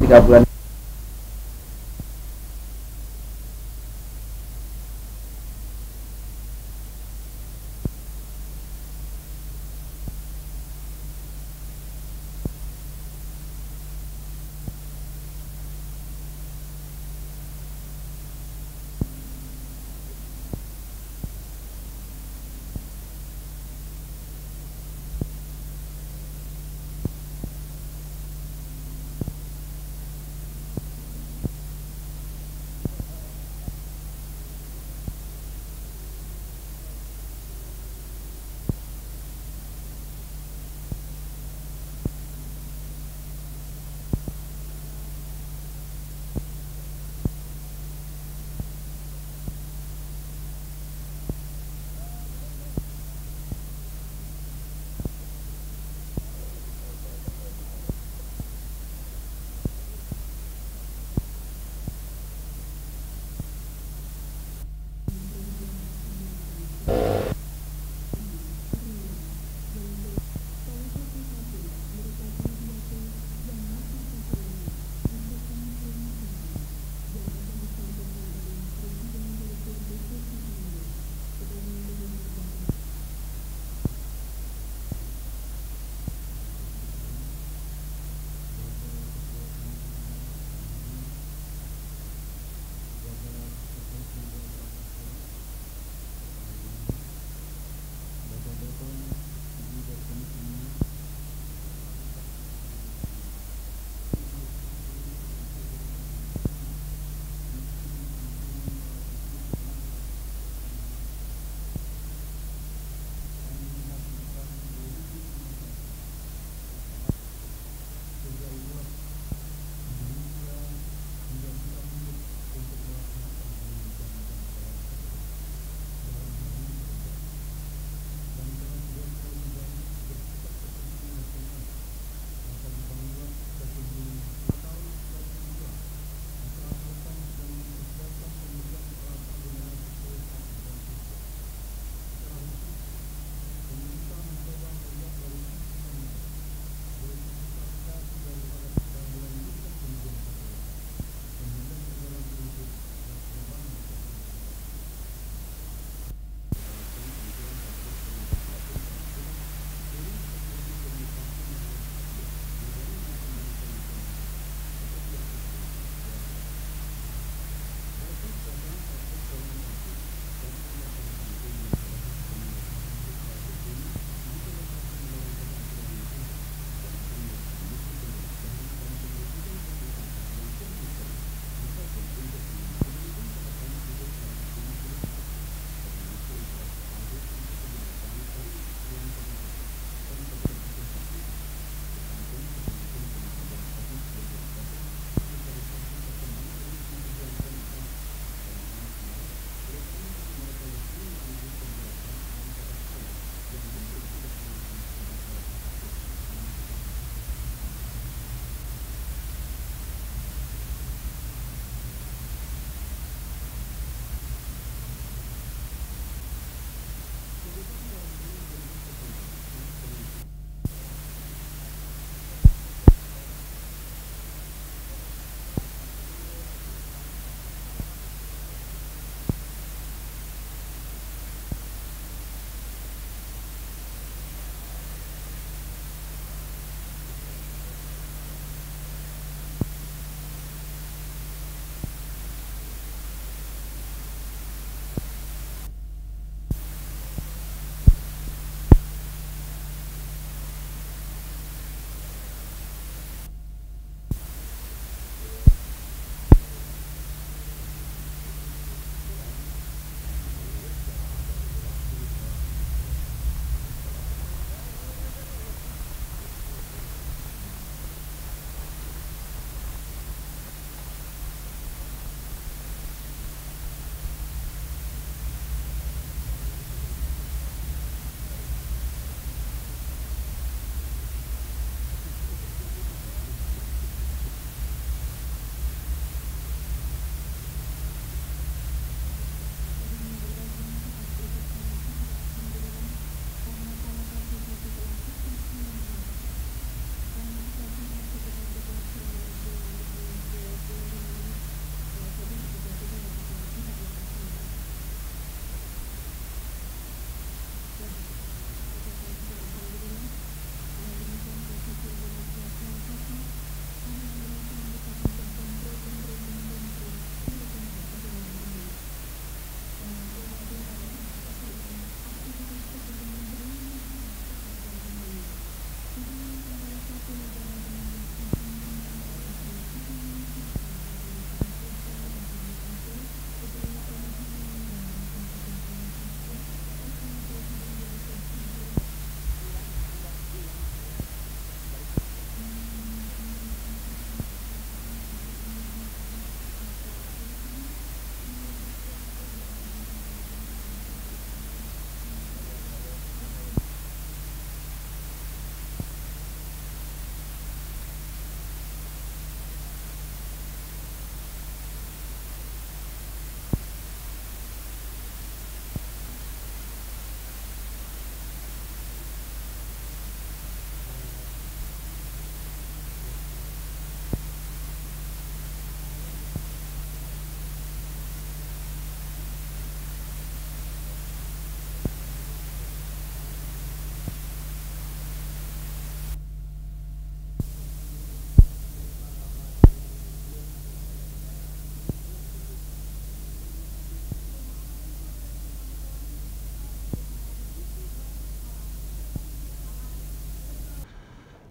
3 bulan.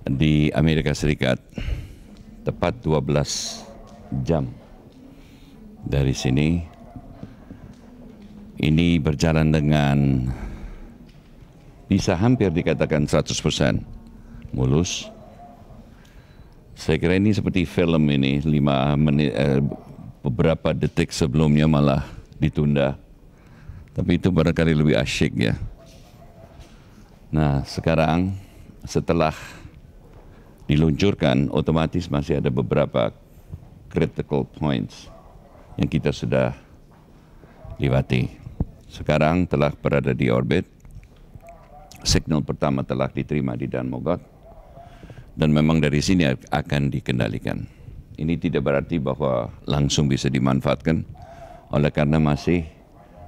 di Amerika Serikat, tepat 12 jam dari sini. Ini berjalan dengan bisa hampir dikatakan 100% mulus. Saya kira ini seperti film ini, 5 menit, beberapa detik sebelumnya malah ditunda. Tapi itu barangkali lebih asyik ya. Nah sekarang setelah diluncurkan, otomatis masih ada beberapa critical points yang kita sudah lewati. Sekarang telah berada di orbit. Signal pertama telah diterima di Dan Mogot. Dan memang dari sini akan dikendalikan. Ini tidak berarti bahwa langsung bisa dimanfaatkan, oleh karena masih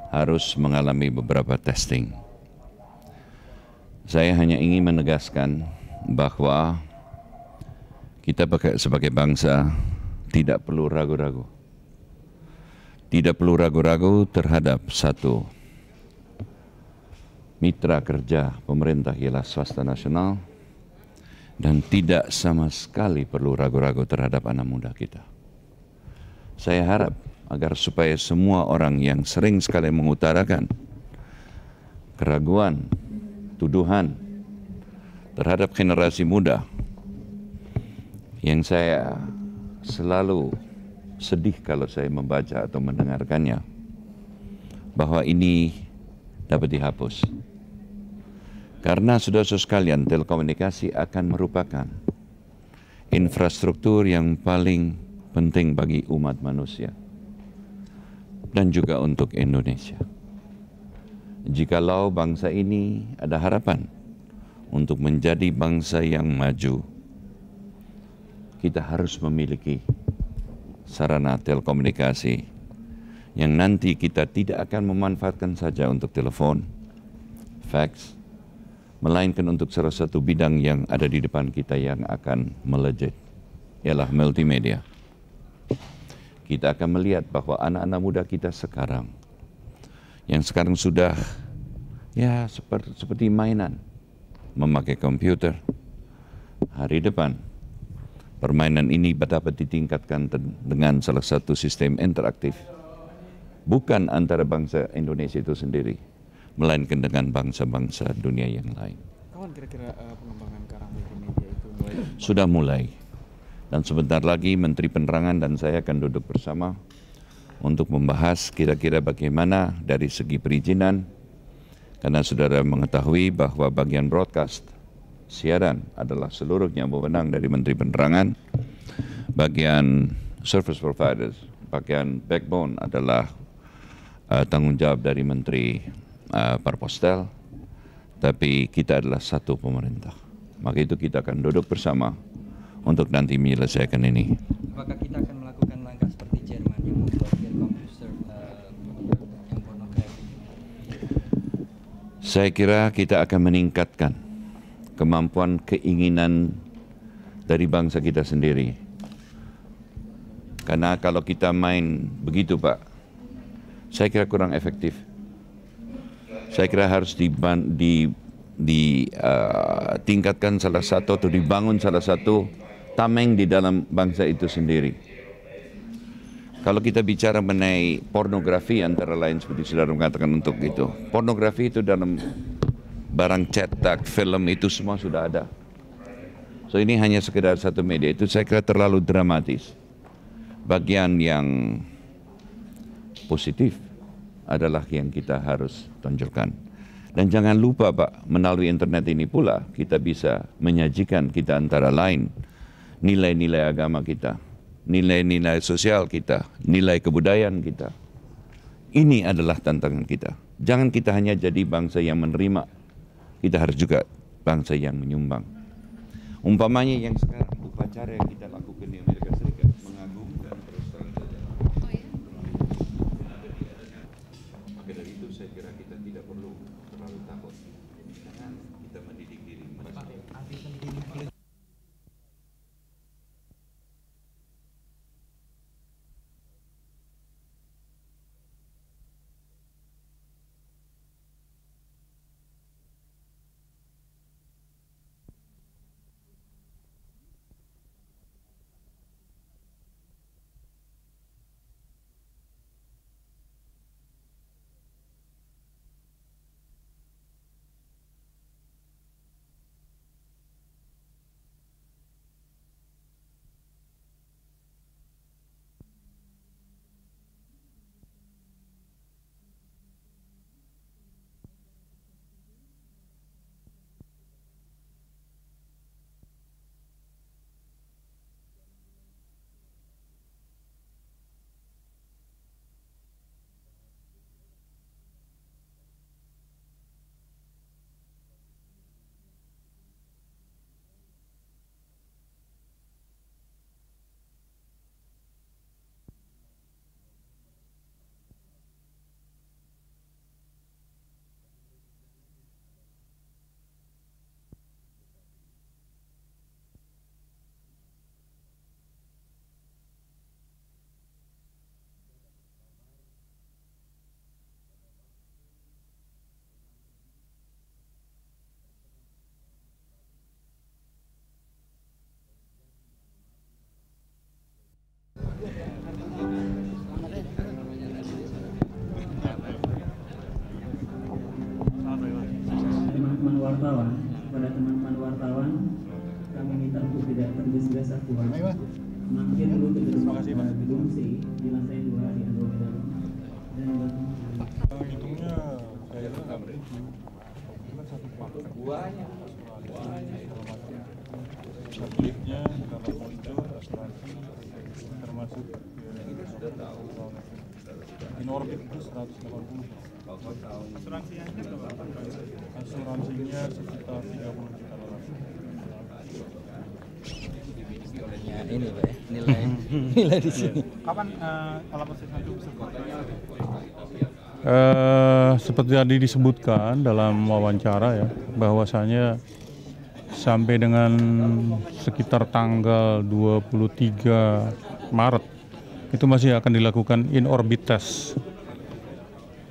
harus mengalami beberapa testing. Saya hanya ingin menegaskan bahwa kita sebagai bangsa tidak perlu ragu-ragu. Tidak perlu ragu-ragu terhadap satu mitra kerja pemerintah ialah swasta nasional, dan tidak sama sekali perlu ragu-ragu terhadap anak muda kita. Saya harap agar supaya semua orang yang sering sekali mengutarakan keraguan, tuduhan terhadap generasi muda, yang saya selalu sedih kalau saya membaca atau mendengarkannya, bahwa ini dapat dihapus. Karena saudara-saudara sekalian, telekomunikasi akan merupakan infrastruktur yang paling penting bagi umat manusia dan juga untuk Indonesia. Jikalau bangsa ini ada harapan untuk menjadi bangsa yang maju, kita harus memiliki sarana telekomunikasi yang nanti kita tidak akan memanfaatkan saja untuk telepon, fax, melainkan untuk salah satu bidang yang ada di depan kita yang akan melejit, ialah multimedia. Kita akan melihat bahwa anak-anak muda kita sekarang, yang sekarang sudah ya seperti mainan, memakai komputer, hari depan permainan ini dapat ditingkatkan dengan salah satu sistem interaktif, bukan antara bangsa Indonesia itu sendiri, melainkan dengan bangsa-bangsa dunia yang lain. Kawan, kira-kira pengembangan ke arah multimedia itu mulai? Sudah mulai. Dan sebentar lagi Menteri Penerangan dan saya akan duduk bersama untuk membahas kira-kira bagaimana dari segi perizinan, karena saudara mengetahui bahwa bagian broadcast, siaran adalah seluruhnya wewenang dari Menteri Penerangan, bagian service providers, bagian backbone adalah tanggung jawab dari Menteri Parpostel, tapi kita adalah satu pemerintah. Maka itu kita akan duduk bersama untuk nanti menyelesaikan ini. Apakah kita akan melakukan langkah seperti Jerman yang memblokir komputer yang pornografi? Saya kira kita akan meningkatkan kemampuan keinginan dari bangsa kita sendiri. Karena kalau kita main begitu Pak, saya kira kurang efektif. Saya kira harus ditingkatkan salah satu atau dibangun salah satu tameng di dalam bangsa itu sendiri. Kalau kita bicara mengenai pornografi antara lain seperti saudara mengatakan untuk itu, pornografi itu dalam barang cetak, film itu semua sudah ada. So ini hanya sekedar satu media, itu saya kira terlalu dramatis. Bagian yang positif adalah yang kita harus tonjolkan. Dan jangan lupa Pak, melalui internet ini pula kita bisa menyajikan kita antara lain nilai-nilai agama kita, nilai-nilai sosial kita, nilai kebudayaan kita. Ini adalah tantangan kita. Jangan kita hanya jadi bangsa yang menerima, kita harus juga bangsa yang menyumbang. Umpamanya yang sekarang upacara yang kita lakukan di Amerika Serikat mengagumkan terus terang saja. Maka dari itu saya kira kita tidak perlu terlalu takut. Jangan kita mendidik diri. wartawan, kepada teman-teman wartawan, kami minta untuk tidak tergesa-gesa keluar. Mampir dulu ke gedung C di lantai 2 di Andromeda. Dan hitungnya saya itu nggak begitu, cuma satu paket satelitnya dapat muncul asuransi termasuk in orbit itu 180. Asuransinya sekitar 30 juta dolar. Ya ini Pak ya, nilai di sini. Kapan Palapa C1 bisa Seperti tadi disebutkan dalam wawancara ya, bahwasanya sampai dengan sekitar tanggal 23 Maret itu masih akan dilakukan in orbit test.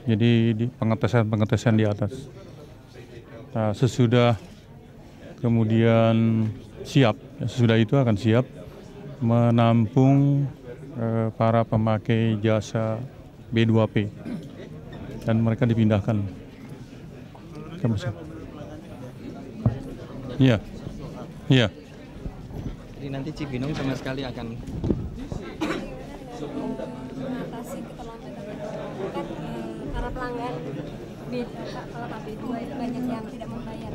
Jadi di pengetesan di atas. Nah, sesudah kemudian siap, sesudah itu akan siap menampung para pemakai jasa B2P dan mereka dipindahkan ke Mesir. Iya, iya. Jadi nanti Cibinong sama sekali akan mengatasi keterlambatan kan para pelanggan Palapa B2 itu banyak yang tidak membayar.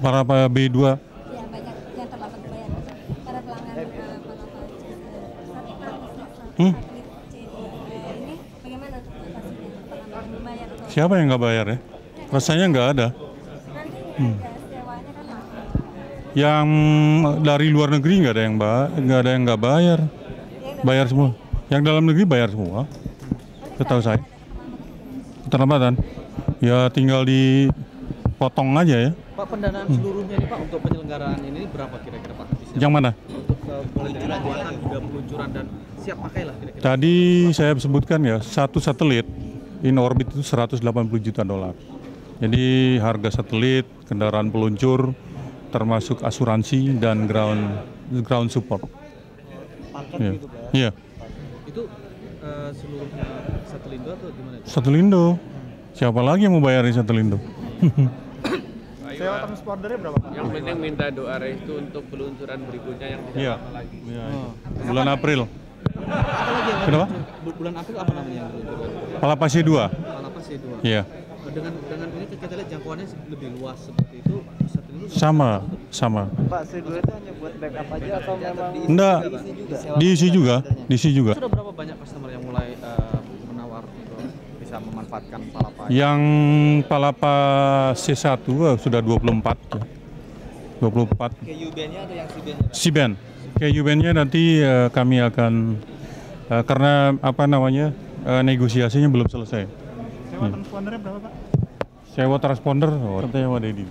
Para B2 Ya, banyak yang terlambat membayar. Para pelanggan Palapa satelit C2 ini bagaimana untuk mengatasinya? Terlambat membayar atau siapa yang nggak bayar ya? Rasanya nggak ada. nanti harga sewanya kan langsung. Yang dari luar negeri nggak ada yang nggak bayar. Bayar semua. Yang dalam negeri bayar semua. Setahu saya. Keterlambatan. Ya tinggal dipotong aja ya. Pak, pendanaan seluruhnya nih Pak untuk penyelenggaraan ini berapa kira-kira Pak? Yang mana? Untuk mulai dari buatan hingga peluncuran dan siap pakailah kira-kira. Tadi saya sebutkan ya, satu satelit in orbit itu 180 juta dolar. Jadi harga satelit, kendaraan peluncur, termasuk asuransi dan ground support. Paket Iya. gitu Pak. Iya. Itu seluruhnya Satelindo atau gimana? Satelindo. Siapa lagi yang mau bayarin Satelindo? sewa transpondernya berapa Pak? Yang penting minta doa restu untuk peluncuran berikutnya yang tidak Iya. lama lagi. Iya. Bulan April. Apa lagi yang Kenapa? bulan April apa namanya yang diluncurkan? Palapa C2. Palapa C2. Iya. Dengan ini kita lihat jangkauannya lebih luas seperti itu. Satelindo Sama. Pak, C2 itu hanya buat backup aja atau memang Enggak. Diisi juga. sudah berapa banyak customer yang mulai menawar untuk bisa memanfaatkan Palapa? Yang Palapa C1 sudah 24. 24. KU-band-nya atau yang C-band-nya? C-band. KU-band-nya nanti kami akan karena negosiasinya belum selesai. Sewa transpondernya berapa Pak? Sewa transponder, sewa Dedi.